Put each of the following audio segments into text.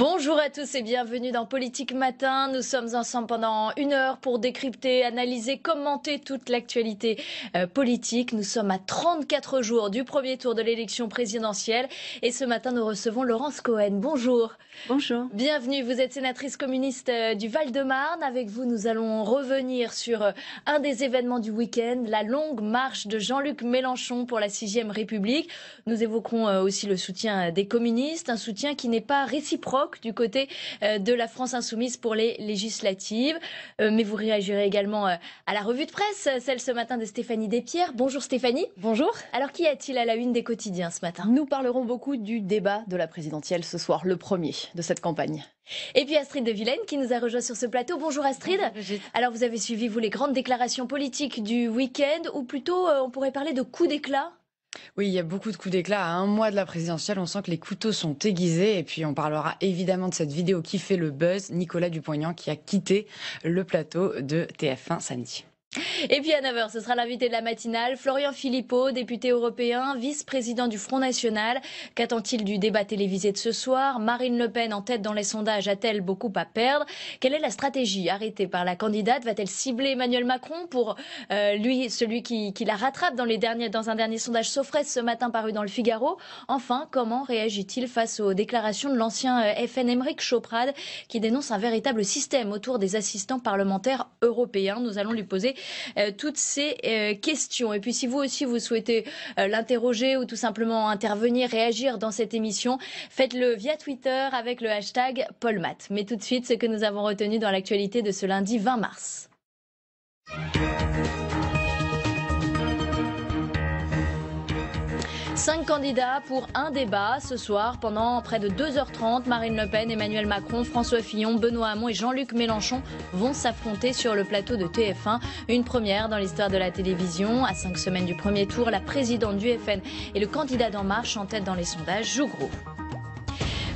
Bonjour à tous et bienvenue dans Politique Matin. Nous sommes ensemble pendant 1 heure pour décrypter, analyser, commenter toute l'actualité politique. Nous sommes à 34 jours du premier tour de l'élection présidentielle et ce matin nous recevons Laurence Cohen. Bonjour. Bonjour. Bienvenue, vous êtes sénatrice communiste du Val-de-Marne. Avec vous, nous allons revenir sur un des événements du week-end, la longue marche de Jean-Luc Mélenchon pour la 6e République. Nous évoquerons aussi le soutien des communistes, un soutien qui n'est pas réciproque du côté de la France insoumise pour les législatives. Mais vous réagirez également à la revue de presse, celle ce matin de Stéphanie Despierres. Bonjour Stéphanie. Bonjour. Alors qui a-t-il à la une des quotidiens ce matin? Nous parlerons beaucoup du débat de la présidentielle ce soir, le premier de cette campagne. Et puis Astrid de Vilaine qui nous a rejoint sur ce plateau. Bonjour Astrid. Bonjour. Alors vous avez suivi, vous, les grandes déclarations politiques du week-end, ou plutôt on pourrait parler de coups d'éclat? Oui, il y a beaucoup de coups d'éclat. À un mois de la présidentielle, on sent que les couteaux sont aiguisés. Et puis, on parlera évidemment de cette vidéo qui fait le buzz. Nicolas Dupont-Aignan qui a quitté le plateau de TF1 samedi. Et puis à 9h, ce sera l'invité de la matinale, Florian Philippot, député européen, vice-président du Front National. Qu'attend-il du débat télévisé de ce soir? Marine Le Pen, en tête dans les sondages, a-t-elle beaucoup à perdre? Quelle est la stratégie arrêtée par la candidate? Va-t-elle cibler Emmanuel Macron pour celui qui la rattrape dans un dernier sondage Sofres ce matin paru dans le Figaro? Enfin, comment réagit-il face aux déclarations de l'ancien FN Aymeric Chauprade qui dénonce un véritable système autour des assistants parlementaires européens? Nous allons lui poser toutes ces questions. Et puis si vous aussi vous souhaitez l'interroger ou tout simplement intervenir, réagir dans cette émission, faites-le via Twitter avec le hashtag Polmat. Mais tout de suite, ce que nous avons retenu dans l'actualité de ce lundi 20 mars. 5 candidats pour un débat ce soir pendant près de 2h30. Marine Le Pen, Emmanuel Macron, François Fillon, Benoît Hamon et Jean-Luc Mélenchon vont s'affronter sur le plateau de TF1. Une première dans l'histoire de la télévision. À 5 semaines du premier tour, la présidente du FN et le candidat d'En Marche en tête dans les sondages jouent gros.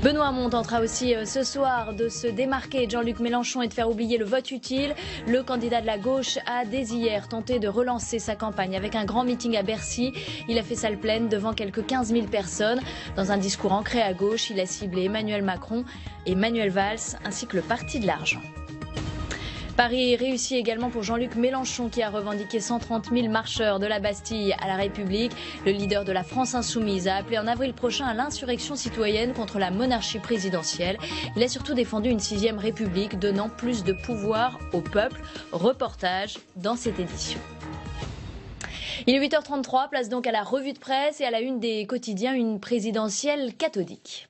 Benoît Hamon tentera aussi ce soir de se démarquer de Jean-Luc Mélenchon et de faire oublier le vote utile. Le candidat de la gauche a dès hier tenté de relancer sa campagne avec un grand meeting à Bercy. Il a fait salle pleine devant quelques 15 000 personnes. Dans un discours ancré à gauche, il a ciblé Emmanuel Macron et Manuel Valls ainsi que le Parti de l'Argent. Paris réussi également pour Jean-Luc Mélenchon qui a revendiqué 130 000 marcheurs de la Bastille à la République. Le leader de la France insoumise a appelé en avril prochain à l'insurrection citoyenne contre la monarchie présidentielle. Il a surtout défendu une 6e République donnant plus de pouvoir au peuple. Reportage dans cette édition. Il est 8h33, place donc à la revue de presse et à la une des quotidiens, une présidentielle cathodique.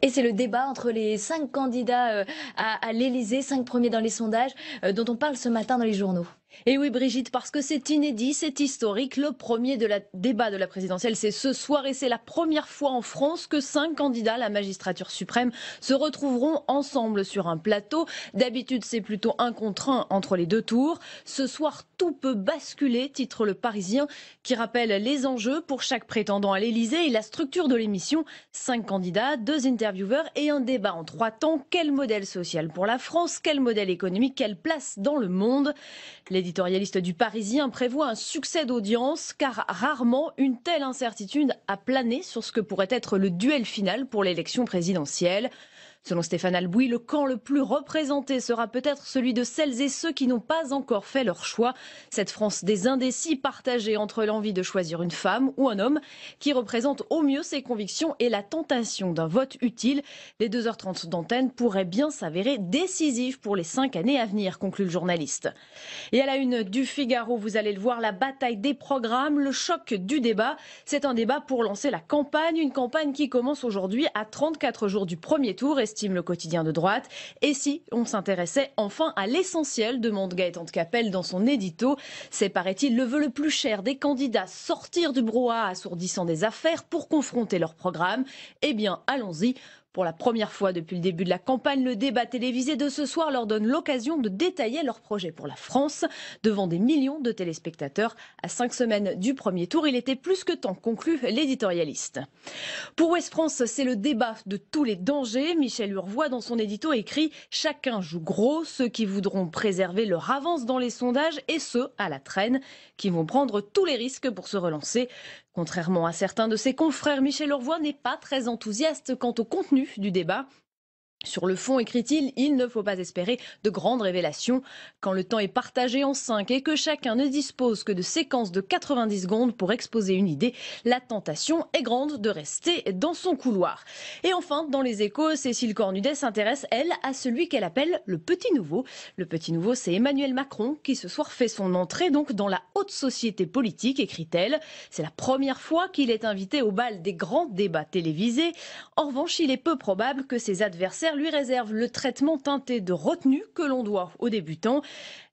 Et c'est le débat entre les 5 candidats à l'Élysée, 5 premiers dans les sondages, dont on parle ce matin dans les journaux. Et oui Brigitte, parce que c'est inédit, c'est historique. Le premier débat de la présidentielle, c'est ce soir et c'est la première fois en France que 5 candidats à la magistrature suprême se retrouveront ensemble sur un plateau. D'habitude, c'est plutôt 1 contre 1 entre les 2 tours. Ce soir, tout peut basculer, titre Le Parisien, qui rappelle les enjeux pour chaque prétendant à l'Élysée et la structure de l'émission. 5 candidats, 2 intervieweurs et un débat en 3 temps. Quel modèle social pour la France? Quel modèle économique? Quelle place dans le monde? L'éditorialiste du Parisien prévoit un succès d'audience car rarement une telle incertitude a plané sur ce que pourrait être le duel final pour l'élection présidentielle. Selon Stéphane Albouy, le camp le plus représenté sera peut-être celui de celles et ceux qui n'ont pas encore fait leur choix. Cette France des indécis partagée entre l'envie de choisir une femme ou un homme qui représente au mieux ses convictions et la tentation d'un vote utile. Les 2h30 d'antenne pourraient bien s'avérer décisives pour les 5 années à venir, conclut le journaliste. Et à la une du Figaro, vous allez le voir, la bataille des programmes, le choc du débat. C'est un débat pour lancer la campagne, une campagne qui commence aujourd'hui à 34 jours du premier tour, estime le quotidien de droite. Et si on s'intéressait enfin à l'essentiel, demande Gaëtan de Capelle dans son édito. C'est, paraît-il, le vœu le plus cher des candidats, sortir du brouhaha assourdissant des affaires pour confronter leur programme. Eh bien, allons-y. Pour la première fois depuis le début de la campagne, le débat télévisé de ce soir leur donne l'occasion de détailler leur projet pour la France. Devant des millions de téléspectateurs, à 5 semaines du premier tour, il était plus que temps, conclut l'éditorialiste. Pour Ouest France, c'est le débat de tous les dangers. Michel Urvoy, dans son édito, écrit « Chacun joue gros, ceux qui voudront préserver leur avance dans les sondages et ceux à la traîne, qui vont prendre tous les risques pour se relancer ». Contrairement à certains de ses confrères, Michel Aurvois n'est pas très enthousiaste quant au contenu du débat. Sur le fond, écrit-il, il ne faut pas espérer de grandes révélations. Quand le temps est partagé en 5 et que chacun ne dispose que de séquences de 90 secondes pour exposer une idée, la tentation est grande de rester dans son couloir. Et enfin, dans les Échos, Cécile Cornudet s'intéresse, elle, à celui qu'elle appelle le petit nouveau. Le petit nouveau, c'est Emmanuel Macron qui ce soir fait son entrée donc dans la haute société politique, écrit-elle. C'est la première fois qu'il est invité au bal des grands débats télévisés. En revanche, il est peu probable que ses adversaires lui réserve le traitement teinté de retenue que l'on doit aux débutants.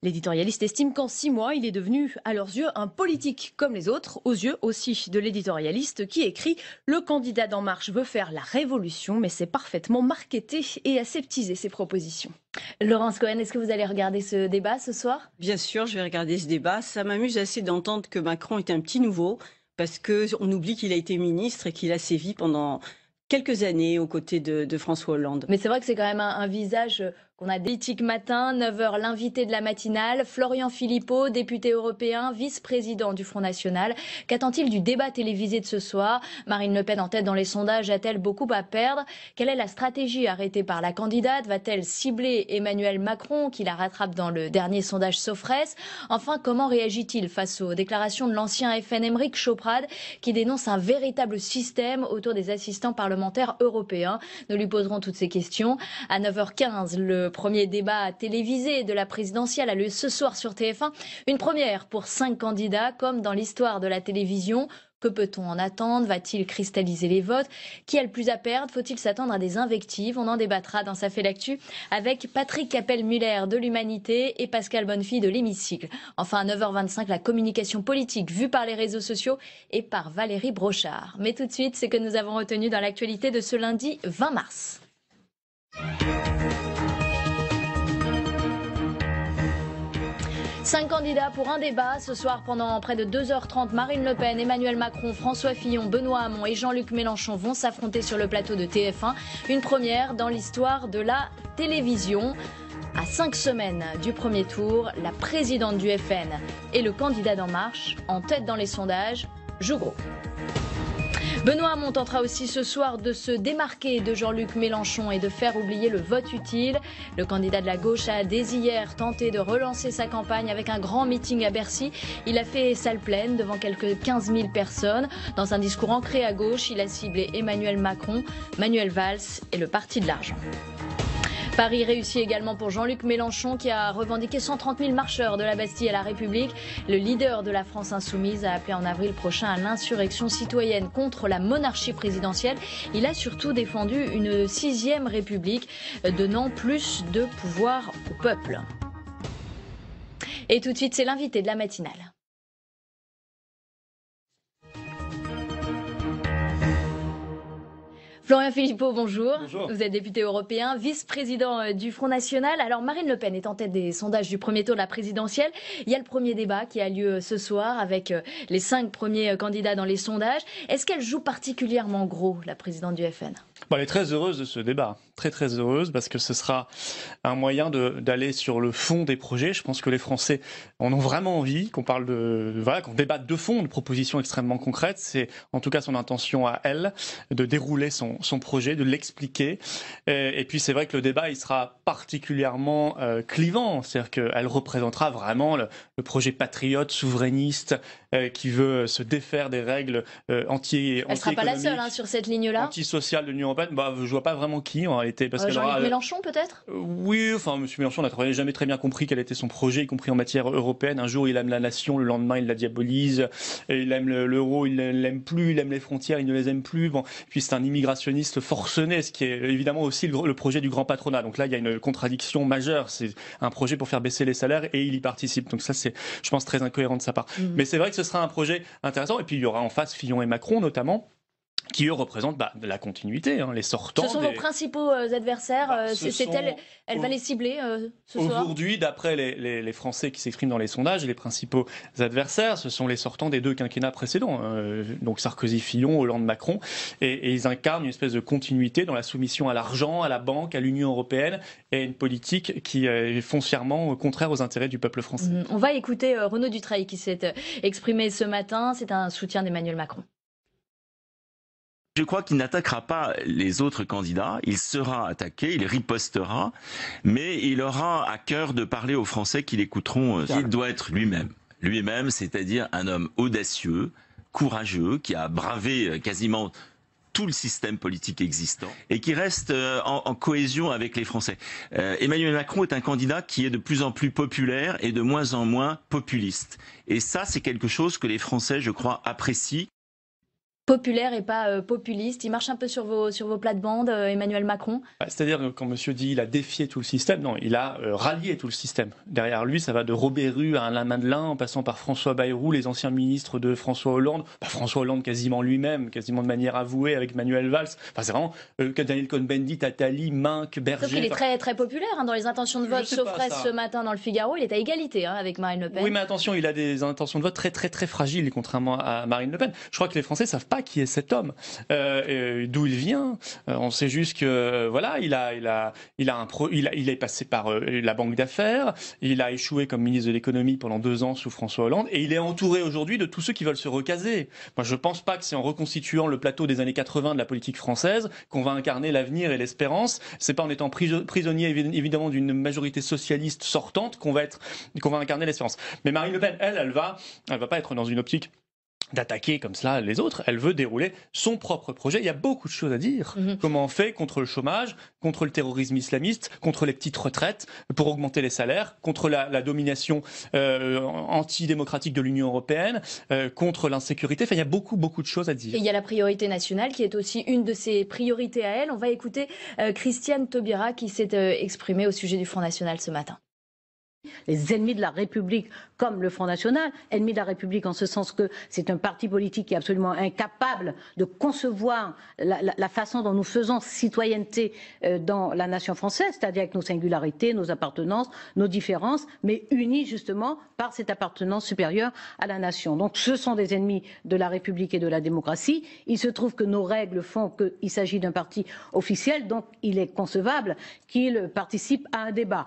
L'éditorialiste estime qu'en 6 mois, il est devenu, à leurs yeux, un politique comme les autres, aux yeux aussi de l'éditorialiste qui écrit « Le candidat d'En Marche veut faire la révolution, mais c'est parfaitement marketé et aseptisé ses propositions ». Laurence Cohen, est-ce que vous allez regarder ce débat ce soir? Bien sûr, je vais regarder ce débat. Ça m'amuse assez d'entendre que Macron est un petit nouveau, parce qu'on oublie qu'il a été ministre et qu'il a sévi pendant quelques années aux côtés de François Hollande. Mais c'est vrai que c'est quand même un visage qu'on a politique matin, 9h, l'invité de la matinale, Florian Philippot, député européen, vice-président du Front National. Qu'attend-il du débat télévisé de ce soir? Marine Le Pen en tête dans les sondages, a-t-elle beaucoup à perdre? Quelle est la stratégie arrêtée par la candidate? Va-t-elle cibler Emmanuel Macron, qui la rattrape dans le dernier sondage Sofres? Enfin, comment réagit-il face aux déclarations de l'ancien FN Aymeric Chauprade, qui dénonce un véritable système autour des assistants parlementaires européens? Nous lui poserons toutes ces questions. À 9h15, le premier débat télévisé de la présidentielle a lieu ce soir sur TF1. Une première pour 5 candidats, comme dans l'histoire de la télévision. Que peut-on en attendre? Va-t-il cristalliser les votes? Qui a le plus à perdre? Faut-il s'attendre à des invectives? On en débattra dans Ça fait l'actu avec Patrick Capel-Muller de l'Humanité et Pascal Bonnefille de l'Hémicycle. Enfin, à 9h25, la communication politique vue par les réseaux sociaux et par Valérie Brochard. Mais tout de suite, c'est que nous avons retenu dans l'actualité de ce lundi 20 mars. 5 candidats pour un débat. Ce soir, pendant près de 2h30, Marine Le Pen, Emmanuel Macron, François Fillon, Benoît Hamon et Jean-Luc Mélenchon vont s'affronter sur le plateau de TF1. Une première dans l'histoire de la télévision. À 5 semaines du premier tour, la présidente du FN et le candidat d'En Marche, en tête dans les sondages, jouent gros. Benoît Hamon tentera aussi ce soir de se démarquer de Jean-Luc Mélenchon et de faire oublier le vote utile. Le candidat de la gauche a dès hier tenté de relancer sa campagne avec un grand meeting à Bercy. Il a fait salle pleine devant quelques 15 000 personnes. Dans un discours ancré à gauche, il a ciblé Emmanuel Macron, Manuel Valls et le Parti de l'Argent. Paris réussit également pour Jean-Luc Mélenchon qui a revendiqué 130 000 marcheurs de la Bastille à la République. Le leader de la France insoumise a appelé en avril prochain à l'insurrection citoyenne contre la monarchie présidentielle. Il a surtout défendu une 6e République donnant plus de pouvoir au peuple. Et tout de suite, c'est l'invité de la matinale. Florian Philippot, bonjour. Bonjour. Vous êtes député européen, vice-président du Front National. Alors Marine Le Pen est en tête des sondages du premier tour de la présidentielle. Il y a le premier débat qui a lieu ce soir avec les 5 premiers candidats dans les sondages. Est-ce qu'elle joue particulièrement gros, la présidente du FN ? Bon, elle est très heureuse de ce débat, très heureuse, parce que ce sera un moyen d'aller sur le fond des projets. Je pense que les Français en ont vraiment envie, qu'on parle qu'on débatte de fond, de propositions extrêmement concrètes. C'est en tout cas son intention à elle de dérouler son projet, de l'expliquer. Et puis c'est vrai que le débat, il sera particulièrement clivant, c'est-à-dire qu'elle représentera vraiment le projet patriote, souverainiste, qui veut se défaire des règles anti-économiques. Elle ne sera pas la seule sur cette ligne-là. Antisociale de l'Union européenne, je vois pas vraiment qui en réalité. Jean-Luc Mélenchon peut-être Oui, enfin M. Mélenchon n'a jamais très bien compris quel était son projet, y compris en matière européenne. Un jour il aime la nation, le lendemain il la diabolise. Et il aime l'euro, il ne l'aime plus, il aime les frontières, il ne les aime plus. Bon, puis c'est un immigrationniste forcené, ce qui est évidemment aussi le projet du grand patronat. Donc là il y a une contradiction majeure. C'est un projet pour faire baisser les salaires et il y participe. Donc ça c'est, je pense, très incohérent de sa part. Mais c'est vrai que ce sera un projet intéressant. Et puis il y aura en face Fillon et Macron notamment, qui eux représentent de la continuité, hein, les sortants. Ce sont vos principaux adversaires. Elle va les cibler ce soir. Aujourd'hui, d'après les Français qui s'expriment dans les sondages, les principaux adversaires, ce sont les sortants des 2 quinquennats précédents, donc Sarkozy, Fillon, Hollande, Macron, et ils incarnent une espèce de continuité dans la soumission à l'argent, à la banque, à l'Union européenne, et une politique qui est foncièrement contraire aux intérêts du peuple français. On va écouter Renaud Dutreil qui s'est exprimé ce matin. C'est un soutien d'Emmanuel Macron. Je crois qu'il n'attaquera pas les autres candidats, il sera attaqué, il ripostera, mais il aura à cœur de parler aux Français qui l'écouteront. Il doit être lui-même, c'est-à-dire un homme audacieux, courageux, qui a bravé quasiment tout le système politique existant et qui reste en cohésion avec les Français. Emmanuel Macron est un candidat qui est de plus en plus populaire et de moins en moins populiste. Et ça, c'est quelque chose que les Français, je crois, apprécient. Populaire et pas populiste. Il marche un peu sur vos plates-bandes, Emmanuel Macron. C'est-à-dire que quand monsieur dit il a défié tout le système, non, il a rallié tout le système. Derrière lui, ça va de Robert Rue à Alain Madelin, en passant par François Bayrou, les anciens ministres de François Hollande, François Hollande quasiment lui-même, quasiment de manière avouée avec Manuel Valls. Enfin, c'est vraiment Daniel Cohn-Bendit, Attali, Minc, Berger. Sauf qu'il est très, très populaire dans les intentions de vote. Sauf ce matin dans le Figaro, il est à égalité avec Marine Le Pen. Oui, mais attention, il a des intentions de vote très, très, très fragiles, contrairement à Marine Le Pen. Je crois que les Français savent pas qui est cet homme, d'où il vient. On sait juste que voilà, il est passé par la banque d'affaires, il a échoué comme ministre de l'économie pendant 2 ans sous François Hollande, et il est entouré aujourd'hui de tous ceux qui veulent se recaser. Moi, je pense pas que c'est en reconstituant le plateau des années 80 de la politique française qu'on va incarner l'avenir et l'espérance. C'est pas en étant prisonnier évidemment d'une majorité socialiste sortante qu'on va incarner l'espérance. Mais Marine Le Pen, elle va pas être dans une optique d'attaquer comme cela les autres, elle veut dérouler son propre projet. Il y a beaucoup de choses à dire. Comment on fait contre le chômage, contre le terrorisme islamiste, contre les petites retraites, pour augmenter les salaires, contre la domination antidémocratique de l'Union européenne, contre l'insécurité. Enfin, il y a beaucoup, beaucoup de choses à dire. Et il y a la priorité nationale qui est aussi une de ses priorités à elle. On va écouter Christiane Taubira qui s'est exprimée au sujet du Front National ce matin. Les ennemis de la République, comme le Front National, ennemis de la République en ce sens que c'est un parti politique qui est absolument incapable de concevoir la façon dont nous faisons citoyenneté dans la nation française, c'est-à-dire avec nos singularités, nos appartenances, nos différences, mais unis justement par cette appartenance supérieure à la nation. Donc ce sont des ennemis de la République et de la démocratie. Il se trouve que nos règles font qu'il s'agit d'un parti officiel, donc il est concevable qu'il participe à un débat.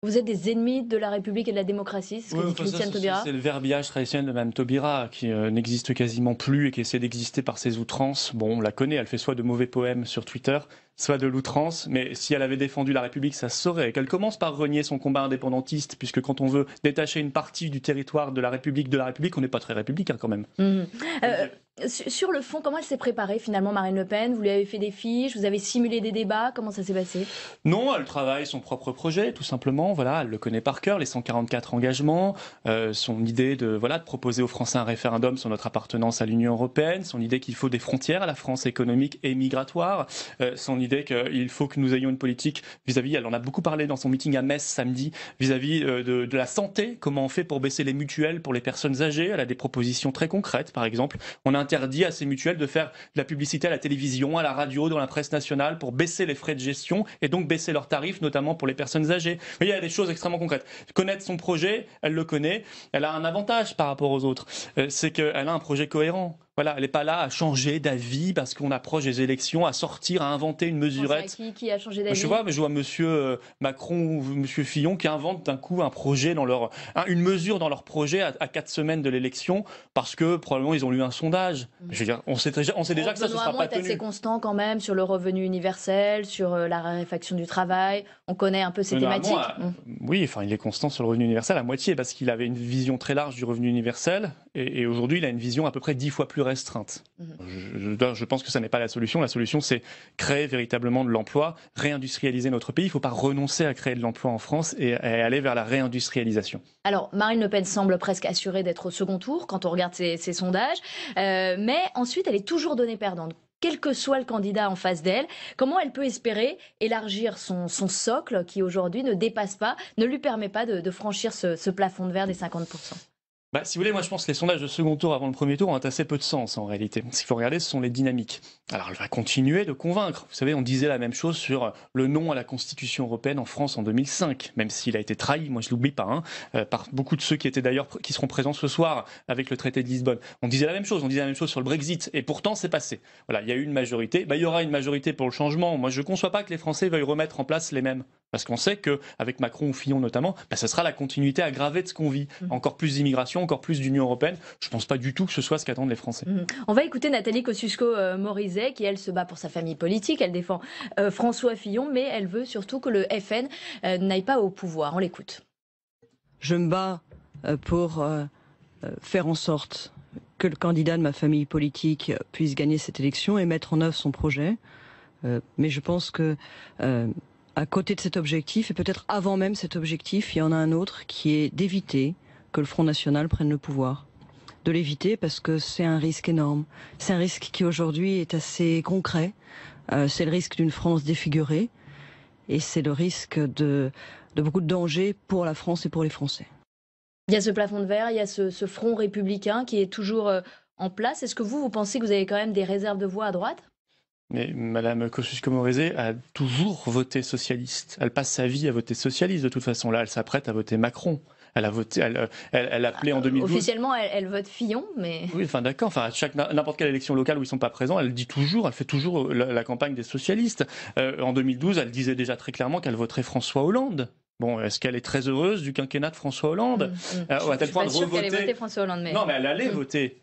Vous êtes des ennemis de la République et de la démocratie, c'est ce que dit Christiane Taubira. C'est le verbiage traditionnel de Mme Taubira qui n'existe quasiment plus et qui essaie d'exister par ses outrances. Bon, on la connaît, elle fait soit de mauvais poèmes sur Twitter, soit de l'outrance, mais si elle avait défendu la République, ça se saurait. Qu'elle commence par renier son combat indépendantiste, puisque quand on veut détacher une partie du territoire de la République, on n'est pas très républicain quand même. Sur le fond, comment elle s'est préparée finalement, Marine Le Pen? Vous lui avez fait des fiches, vous avez simulé des débats, comment ça s'est passé? Non, elle travaille son propre projet, tout simplement. Voilà, elle le connaît par cœur, les 144 engagements, son idée de proposer aux Français un référendum sur notre appartenance à l'Union européenne, son idée qu'il faut des frontières à la France économique et migratoire, son idée qu'il faut que nous ayons une politique vis-à-vis, elle en a beaucoup parlé dans son meeting à Metz samedi, vis-à-vis de la santé, comment on fait pour baisser les mutuelles pour les personnes âgées. Elle a des propositions très concrètes, par exemple. On a interdit à ces mutuelles de faire de la publicité à la télévision, à la radio, dans la presse nationale pour baisser les frais de gestion et donc baisser leurs tarifs, notamment pour les personnes âgées. Mais il y a des choses extrêmement concrètes. Connaître son projet, elle le connaît. Elle a un avantage par rapport aux autres, c'est qu'elle a un projet cohérent. Voilà, elle n'est pas là à changer d'avis parce qu'on approche des élections, à sortir, à inventer une mesurette. Qui a changé d'avis? Je vois monsieur Macron ou monsieur Fillon qui inventent d'un coup un projet une mesure dans leur projet à 4 semaines de l'élection parce que probablement ils ont lu un sondage. Je veux dire, on sait déjà que ça ne sera pas tenu. C'est assez constant quand même sur le revenu universel, sur la raréfaction du travail. On connaît un peu ces thématiques. Oui, enfin, il est constant sur le revenu universel à moitié parce qu'il avait une vision très large du revenu universel et aujourd'hui il a une vision à peu près 10 fois plus restreinte. Je pense que ça n'est pas la solution. La solution, c'est créer véritablement de l'emploi, réindustrialiser notre pays. Il ne faut pas renoncer à créer de l'emploi en France et aller vers la réindustrialisation. Alors, Marine Le Pen semble presque assurée d'être au second tour quand on regarde ses sondages, mais ensuite, elle est toujours donnée perdante. Quel que soit le candidat en face d'elle, comment elle peut espérer élargir son socle qui aujourd'hui ne lui permet pas de franchir ce plafond de verre des 50%? Si vous voulez, moi je pense que les sondages de second tour avant le premier tour ont assez peu de sens en réalité. Ce qu'il faut regarder, ce sont les dynamiques. Alors elle va continuer de convaincre. Vous savez, on disait la même chose sur le non à la Constitution européenne en France en 2005, même s'il a été trahi, moi je l'oublie pas, par beaucoup de ceux qui seront présents ce soir avec le traité de Lisbonne. On disait la même chose sur le Brexit, et pourtant c'est passé. Voilà, il y a eu une majorité. Il y aura une majorité pour le changement. Moi je ne conçois pas que les Français veuillent remettre en place les mêmes. Parce qu'on sait qu'avec Macron ou Fillon notamment, ça sera la continuité aggravée de ce qu'on vit. Encore plus d'immigration, encore plus d'Union européenne. Je ne pense pas du tout que ce soit ce qu'attendent les Français. On va écouter Nathalie Kosciusko-Morizet, qui elle se bat pour sa famille politique. Elle défend François Fillon, mais elle veut surtout que le FN n'aille pas au pouvoir. On l'écoute. Je me bats pour faire en sorte que le candidat de ma famille politique puisse gagner cette élection et mettre en œuvre son projet. Mais je pense que à côté de cet objectif, et peut-être avant même cet objectif, il y en a un autre qui est d'éviter que le Front National prenne le pouvoir. De l'éviter parce que c'est un risque énorme. C'est un risque qui aujourd'hui est assez concret. C'est le risque d'une France défigurée et c'est le risque de beaucoup de dangers pour la France et pour les Français. Il y a ce plafond de verre, il y a ce front républicain qui est toujours en place. Est-ce que vous pensez que vous avez quand même des réserves de voix à droite ? Mais Mme Kosciusko-Morizet a toujours voté socialiste. Elle passe sa vie à voter socialiste de toute façon. Là, elle s'apprête à voter Macron. Elle a voté, elle a appelé en 2012. Officiellement, elle vote Fillon, mais. Oui, d'accord. À n'importe quelle élection locale où ils sont pas présents, elle fait toujours la campagne des socialistes. En 2012, elle disait déjà très clairement qu'elle voterait François Hollande. Bon, est-ce qu'elle est très heureuse du quinquennat de François Hollande à tel point de revoter... qu'elle allait voter François Hollande, mais... Non, mais elle allait voter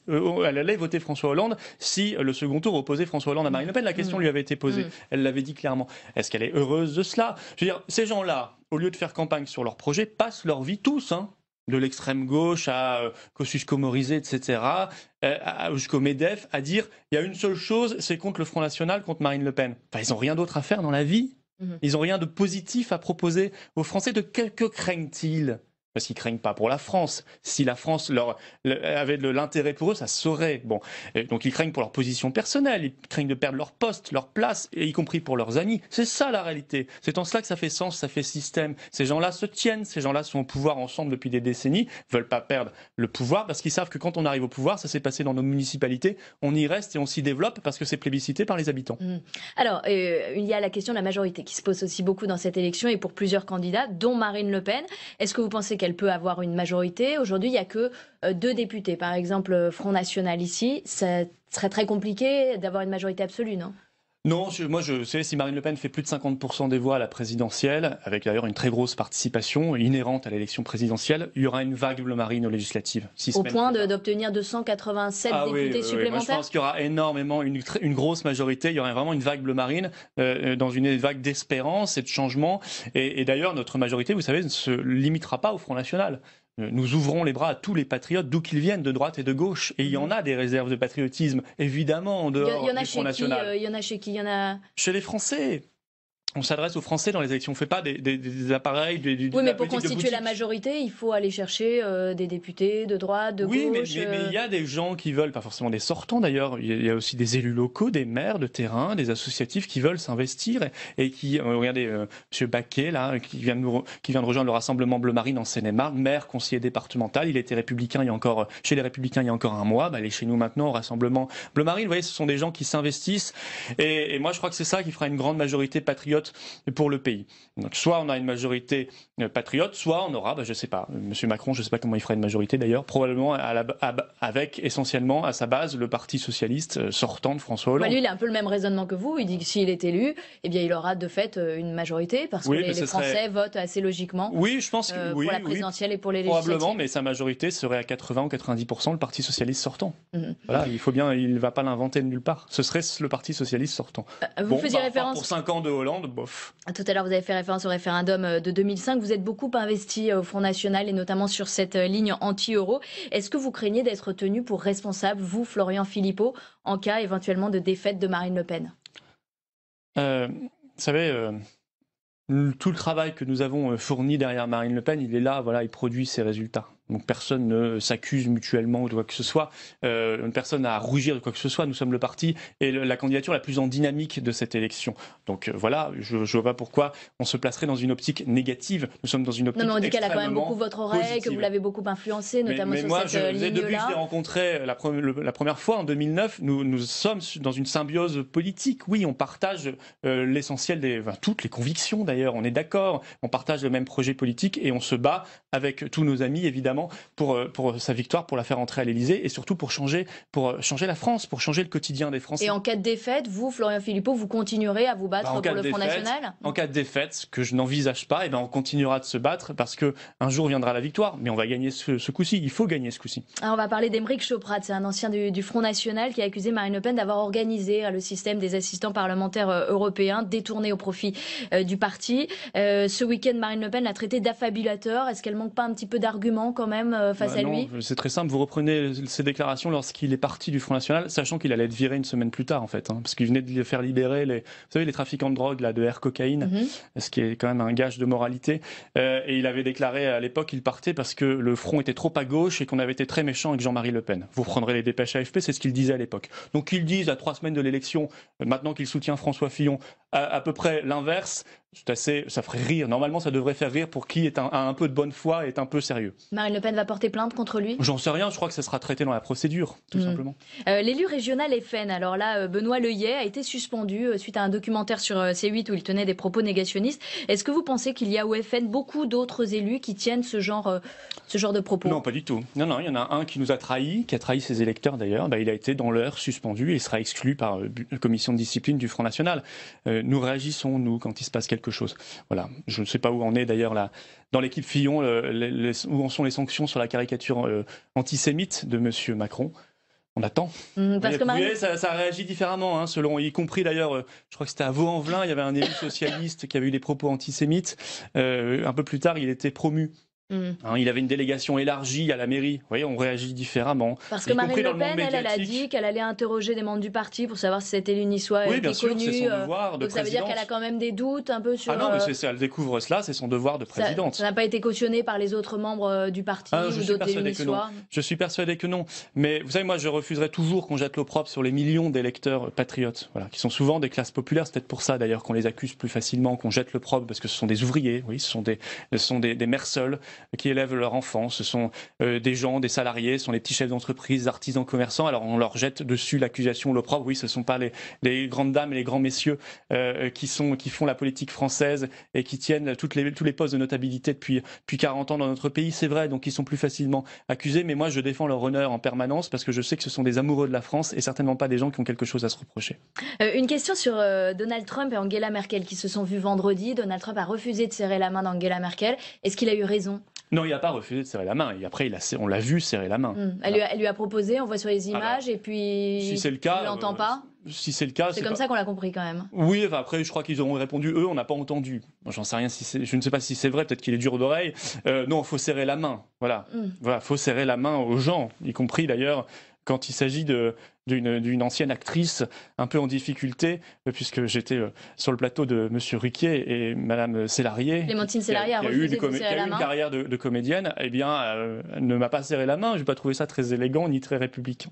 elle allait voter François Hollande si le second tour opposait François Hollande à Marine Le Pen. La question lui avait été posée. Elle l'avait dit clairement. Est-ce qu'elle est heureuse de cela ? Je veux dire, ces gens-là, au lieu de faire campagne sur leur projet, passent leur vie tous, de l'extrême gauche à Kosciusko-Morizet, etc., jusqu'au MEDEF, à dire il y a une seule chose, c'est contre le Front National, contre Marine Le Pen. Ils n'ont rien d'autre à faire dans la vie. Ils n'ont rien de positif à proposer aux Français. De que craignent-ils ? Parce qu'ils ne craignent pas pour la France. Si la France avait de l'intérêt pour eux, ça se saurait. Bon. Donc ils craignent pour leur position personnelle, ils craignent de perdre leur poste, leur place, et y compris pour leurs amis. C'est ça la réalité. C'est en cela que ça fait sens, ça fait système. Ces gens-là se tiennent, ces gens-là sont au pouvoir ensemble depuis des décennies, ne veulent pas perdre le pouvoir, parce qu'ils savent que quand on arrive au pouvoir, ça s'est passé dans nos municipalités, on y reste et on s'y développe parce que c'est plébiscité par les habitants. Alors, il y a la question de la majorité qui se pose aussi beaucoup dans cette élection et pour plusieurs candidats, dont Marine Le Pen. Est-ce que vous pensez qu'elle peut avoir une majorité ? Aujourd'hui, il n'y a que 2 députés. Par exemple, Front National ici, ça serait très compliqué d'avoir une majorité absolue, non ? Non, moi je sais, si Marine Le Pen fait plus de 50% des voix à la présidentielle, avec d'ailleurs une très grosse participation inhérente à l'élection présidentielle, il y aura une vague bleu marine aux législatives. Au point d'obtenir 287 députés supplémentaires. Moi je pense qu'il y aura énormément, une grosse majorité, il y aura vraiment une vague bleu marine dans une vague d'espérance et de changement. Et d'ailleurs, notre majorité, vous savez, ne se limitera pas au Front National. Nous ouvrons les bras à tous les patriotes, d'où qu'ils viennent, de droite et de gauche. Et il y en a des réserves de patriotisme, évidemment, en dehors du Front National. Il y en a chez qui ? Chez les Français. On s'adresse aux Français dans les élections. On ne fait pas des appareils. Oui, mais pour constituer la majorité, il faut aller chercher des députés de droite, de gauche. Oui, mais il y a des gens qui veulent, pas forcément des sortants d'ailleurs, il y a aussi des élus locaux, des maires de terrain, des associatifs qui veulent s'investir et qui, regardez, M. Baquet, là, qui vient de rejoindre le Rassemblement Bleu Marine en Seine-et-Marne, maire, conseiller départemental. Il était républicain chez les Républicains il y a encore un mois. Il est chez nous maintenant au Rassemblement Bleu Marine. Vous voyez, ce sont des gens qui s'investissent. Et moi, je crois que c'est ça qui fera une grande majorité patriote pour le pays. Donc, soit on a une majorité patriote, soit on aura, je ne sais pas, M. Macron, je ne sais pas comment il fera une majorité d'ailleurs, probablement avec essentiellement à sa base le Parti socialiste sortant de François Hollande. Lui, il a un peu le même raisonnement que vous. Il dit que s'il est élu, eh bien, il aura de fait une majorité parce que les Français votent assez logiquement. Oui, je pense que pour la présidentielle et pour les législatives. Probablement, mais sa majorité serait à 80 ou 90% le Parti socialiste sortant. Voilà, il ne va pas l'inventer de nulle part. Ce serait le Parti socialiste sortant. Vous faisiez référence pour 5 ans de Hollande. Bof. Tout à l'heure, vous avez fait référence au référendum de 2005. Vous êtes beaucoup investi au Front National et notamment sur cette ligne anti-euro. Est-ce que vous craignez d'être tenu pour responsable, vous, Florian Philippot, en cas éventuellement de défaite de Marine Le Pen ? Vous savez, tout le travail que nous avons fourni derrière Marine Le Pen, il est là, voilà, il produit ses résultats. Donc personne ne s'accuse mutuellement de quoi que ce soit, personne n'a à rougir de quoi que ce soit. Nous sommes le parti et la candidature la plus en dynamique de cette élection. Donc voilà, je ne vois pas pourquoi on se placerait dans une optique négative. Nous sommes dans une optique non, mais on dit qu'elle a quand même beaucoup extrêmement votre oreille, positive. que vous l'avez beaucoup influencé, notamment mais sur moi, cette ligne-là. depuis que je l'ai rencontré la première fois en 2009, nous sommes dans une symbiose politique. Oui, on partage l'essentiel toutes les convictions d'ailleurs, on est d'accord, on partage le même projet politique et on se bat avec tous nos amis évidemment pour sa victoire, pour la faire entrer à l'Élysée et surtout pour changer la France, pour changer le quotidien des Français. Et en cas de défaite, vous, Florian Philippot, vous continuerez à vous battre pour le Front National ? En cas de défaite, ce que je n'envisage pas, on continuera de se battre parce qu'un jour viendra la victoire, mais on va gagner ce coup-ci, il faut gagner ce coup-ci. Alors on va parler d'Aymeric Chauprade, c'est un ancien du Front National qui a accusé Marine Le Pen d'avoir organisé le système des assistants parlementaires européens détourné au profit du parti. Ce week-end, Marine Le Pen l'a traité d'affabulateur. Est-ce qu'elle manque pas un petit peu d'arguments quand même face à lui ? C'est très simple, vous reprenez ses déclarations lorsqu'il est parti du Front National, sachant qu'il allait être viré une semaine plus tard en fait, parce qu'il venait de faire libérer les trafiquants de drogue, de air cocaïne, ce qui est quand même un gage de moralité. Et il avait déclaré à l'époque qu'il partait parce que le Front était trop à gauche et qu'on avait été très méchant avec Jean-Marie Le Pen. Vous reprendrez les dépêches AFP, c'est ce qu'il disait à l'époque. Donc qu'ils disent à 3 semaines de l'élection, maintenant qu'il soutient François Fillon, à peu près l'inverse, ça ferait rire. Normalement, ça devrait faire rire pour qui a un peu de bonne foi et est un peu sérieux. Marine Le Pen va porter plainte contre lui ? J'en sais rien, je crois que ça sera traité dans la procédure, tout simplement. L'élu régional FN, alors là, Benoît Leuillet a été suspendu suite à un documentaire sur C8 où il tenait des propos négationnistes. Est-ce que vous pensez qu'il y a au FN beaucoup d'autres élus qui tiennent ce genre de propos ? Non, pas du tout. Non, il y en a un qui nous a trahis, qui a trahi ses électeurs d'ailleurs. Il a été dans l'heure suspendu et il sera exclu par la commission de discipline du Front National. Nous réagissons, nous, quand il se passe quelque chose. Voilà. Je ne sais pas où en est d'ailleurs dans l'équipe Fillon, où en sont les sanctions sur la caricature antisémite de M. Macron. On attend. Parce que vous voyez, ça réagit différemment, selon, y compris d'ailleurs, je crois que c'était à Vaux-en-Velin, il y avait un élu socialiste qui avait eu des propos antisémites. Un peu plus tard, il était promu. Il avait une délégation élargie à la mairie. Vous voyez, on réagit différemment. Parce que Marine Le Pen, elle a dit qu'elle allait interroger des membres du parti pour savoir si cet élu niçois était connu. C'est son devoir de donc ça veut dire qu'elle a quand même des doutes un peu sur... Ah non, mais elle découvre cela, c'est son devoir de présidente. Ça n'a pas été cautionné par les autres membres du parti ou d'autres élus niçois ? Je suis persuadé que non. Mais vous savez, moi, je refuserais toujours qu'on jette l'opprobre sur les millions d'électeurs patriotes, qui sont souvent des classes populaires. C'est peut-être pour ça, d'ailleurs, qu'on les accuse plus facilement, qu'on jette l'opprobre, parce que ce sont des ouvriers, ce sont des mères seules qui élèvent leur enfants, ce sont des gens, des salariés, ce sont les petits chefs d'entreprise, artisans, commerçants. Alors on leur jette dessus l'accusation, l'opprobre. Oui, ce ne sont pas les grandes dames et les grands messieurs qui font la politique française et qui tiennent tous les postes de notabilité depuis 40 ans dans notre pays. C'est vrai, donc ils sont plus facilement accusés. Mais moi, je défends leur honneur en permanence parce que je sais que ce sont des amoureux de la France et certainement pas des gens qui ont quelque chose à se reprocher. Une question sur Donald Trump et Angela Merkel qui se sont vus vendredi. Donald Trump a refusé de serrer la main d'Angela Merkel. Est-ce qu'il a eu raison ? Non, il n'a pas refusé de serrer la main. Et après, on l'a vu serrer la main. Elle lui a proposé, on voit sur les images, et puis si c'est le cas, il ne l'entend pas. Si c'est le cas, c'est comme ça qu'on l'a compris quand même. Oui, après, je crois qu'ils auront répondu, eux, on n'a pas entendu. J'en sais rien, je ne sais pas si c'est vrai, peut-être qu'il est dur d'oreille. Non, il faut serrer la main. Voilà, faut serrer la main aux gens, y compris d'ailleurs quand il s'agit d'une ancienne actrice un peu en difficulté, puisque j'étais sur le plateau de M. Ruquier et Mme Sélarié, Clémentine Sélarié a refusé de serrer la main. Une carrière de comédienne, elle ne m'a pas serré la main. Je n'ai pas trouvé ça très élégant ni très républicain.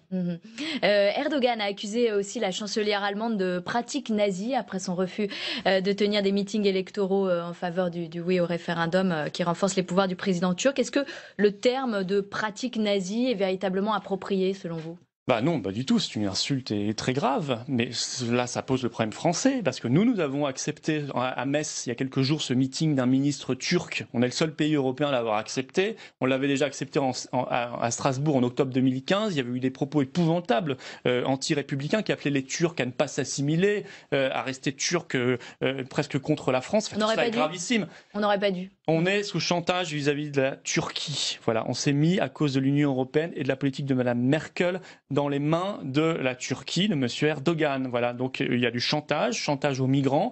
Erdogan a accusé aussi la chancelière allemande de pratiques nazies après son refus de tenir des meetings électoraux en faveur du oui au référendum qui renforce les pouvoirs du président turc. Est-ce que le terme de pratique nazie est véritablement approprié selon vous ? Non, pas du tout. C'est une insulte et très grave. Mais là, ça pose le problème français. Parce que nous avons accepté à Metz, il y a quelques jours, ce meeting d'un ministre turc. On est le seul pays européen à l'avoir accepté. On l'avait déjà accepté à Strasbourg en octobre 2015. Il y avait eu des propos épouvantables anti-républicains qui appelaient les Turcs à ne pas s'assimiler, à rester turcs presque contre la France. Enfin, ça est gravissime. On n'aurait pas dû. On est sous chantage vis-à-vis de la Turquie. Voilà, on s'est mis à cause de l'Union européenne et de la politique de Mme Merkel dans les mains de la Turquie, de M. Erdogan. Voilà, donc il y a du chantage aux migrants.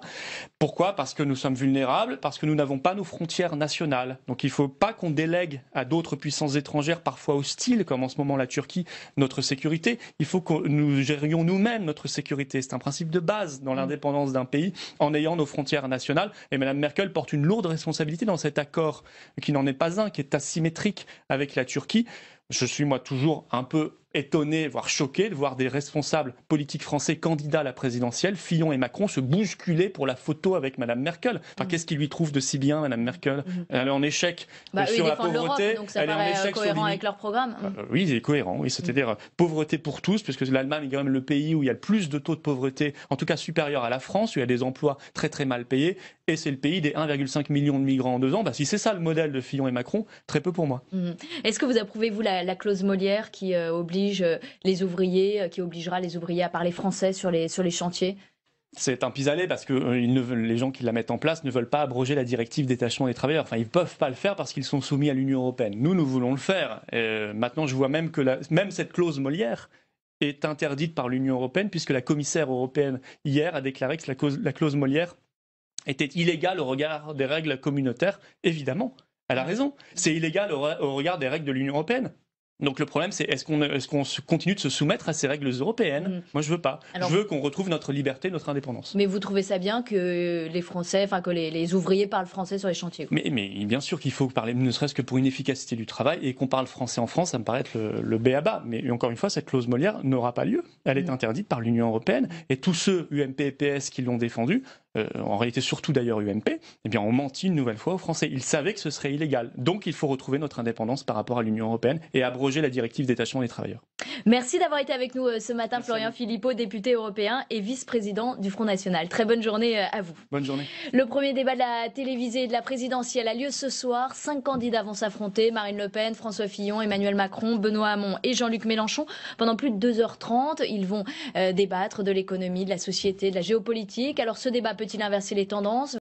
Pourquoi ? Parce que nous sommes vulnérables, parce que nous n'avons pas nos frontières nationales. Donc il ne faut pas qu'on délègue à d'autres puissances étrangères, parfois hostiles, comme en ce moment la Turquie, notre sécurité. Il faut que nous gérions nous-mêmes notre sécurité. C'est un principe de base dans l'indépendance d'un pays, en ayant nos frontières nationales. Et Mme Merkel porte une lourde responsabilité dans cette cet accord, qui n'en est pas un, qui est asymétrique avec la Turquie. Je suis moi toujours un peu étonné, voire choqué de voir des responsables politiques français candidats à la présidentielle, Fillon et Macron, se bousculer pour la photo avec Mme Merkel. Enfin, qu'est-ce qui lui trouve de si bien, Mme Merkel? Elle est en échec sur la pauvreté. Donc ça paraît cohérent avec leur programme. Oui, c'est cohérent. Oui, c'est-à-dire pauvreté pour tous, puisque l'Allemagne est quand même le pays où il y a le plus de taux de pauvreté, en tout cas supérieur à la France, où il y a des emplois très très mal payés, et c'est le pays des 1,5 million de migrants en 2 ans. Si c'est ça le modèle de Fillon et Macron, très peu pour moi. Est-ce que vous approuvez, vous, la clause Molière qui obligera les ouvriers à parler français sur les chantiers? C'est un pis-aller parce que les gens qui la mettent en place ne veulent pas abroger la directive détachement des travailleurs. Enfin, ils ne peuvent pas le faire parce qu'ils sont soumis à l'Union européenne. Nous voulons le faire. Maintenant, je vois même que même cette clause Molière est interdite par l'Union européenne puisque la commissaire européenne, hier, a déclaré que la clause Molière était illégale au regard des règles communautaires. Évidemment, elle a raison. C'est illégal au regard des règles de l'Union européenne. Donc le problème, c'est est-ce qu'on continue de se soumettre à ces règles européennes? Moi, je veux pas. Je veux qu'on retrouve notre liberté, notre indépendance. Mais vous trouvez ça bien que les Français, enfin que les ouvriers parlent français sur les chantiers? Mais bien sûr qu'il faut parler, ne serait-ce que pour une efficacité du travail, et qu'on parle français en France, ça me paraît être le b.a.-ba. Mais encore une fois, cette clause Molière n'aura pas lieu. Elle est interdite par l'Union européenne, et tous ceux UMP et PS qui l'ont défendue, en réalité surtout d'ailleurs UMP, eh bien, ont menti une nouvelle fois aux Français. Ils savaient que ce serait illégal. Donc il faut retrouver notre indépendance par rapport à l'Union européenne et abroger la directive détachement des travailleurs. Merci d'avoir été avec nous ce matin, Florian Philippot, député européen et vice-président du Front National. Très bonne journée à vous. Bonne journée. Le premier débat de la télévisée et de la présidentielle a lieu ce soir. 5 candidats vont s'affronter: Marine Le Pen, François Fillon, Emmanuel Macron, Benoît Hamon et Jean-Luc Mélenchon. Pendant plus de 2h30, ils vont débattre de l'économie, de la société, de la géopolitique. Alors ce débat peut-il inverser les tendances?